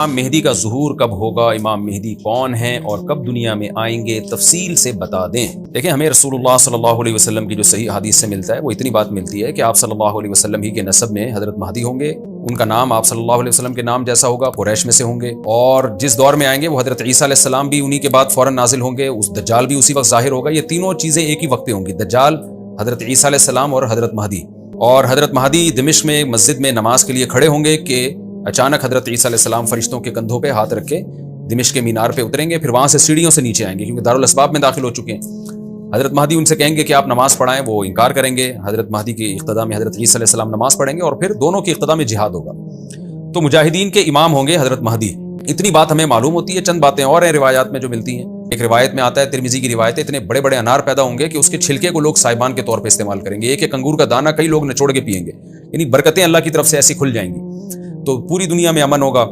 इमाम मेहदी का ज़ुहूर कब होगा, इमाम मेहदी कौन है और कब दुनिया में आएंगे, तफसील से बता दें। देखिए, हमें रसूलुल्लाह सल्लल्लाहु अलैहि वसल्लम की जो सही हदीस से मिलता है वो इतनी बात मिलती है कि आप सल्लल्लाहु अलैहि वसल्लम ही के नसब में हज़रत महदी होंगे। उनका नाम आप सल्लल्लाहु अलैहि वसल्लम के नाम जैसा होगा, कुरैश में से होंगे, और जिस दौर में आएंगे वो हज़रत ईसा अलैहिस्सलाम भी उन्हीं के बाद फ़ौरन नाजिल होंगे, उस दज्जाल भी उसी वक्त ज़ाहिर होगा। ये तीनों चीज़ें एक ही वक्त पे होंगी, दज्जाल, हज़रत ईसा अलैहिस्सलाम और हज़रत महदी। और हज़रत महदी दिमिश्क में मस्जिद में नमाज के लिए खड़े होंगे कि अचानक हज़रत ईसा अलैहिस्सलाम फरिश्तों के कंधों पे हाथ रख के दिमिश्क के मीनार पे उतरेंगे, फिर वहां से सीढ़ियों से नीचे आएंगे क्योंकि दारुल अस्बाब में दाखिल हो चुके हैं। हज़रत महदी उनसे कहेंगे कि आप नमाज पढ़ाएं, वो इनकार करेंगे। हज़रत महदी की इक़्तिदा में हज़रत ईसा अलैहिस्सलाम नमाज पढ़ेंगे और फिर दोनों की इक़्तिदा में जिहाद होगा। तो मुजाहिदीन के इमाम होंगे हज़रत महदी। इतनी बात हमें मालूम होती है। चंद बातें और हैं रिवायात में जो मिलती हैं। एक रिवायत में आता है, तिरमिज़ी की रिवायत है, इतने बड़े बड़े अनार पैदा होंगे कि उसके छिलके को लोग साइबान के तौर पर इस्तेमाल करेंगे। एक एक अंगूर का दाना कई लोग निचोड़ के पिएंगे, यानी बरकतें अल्लाह की तरफ से ऐसी खुल जाएंगी, तो पूरी दुनिया में अमन होगा।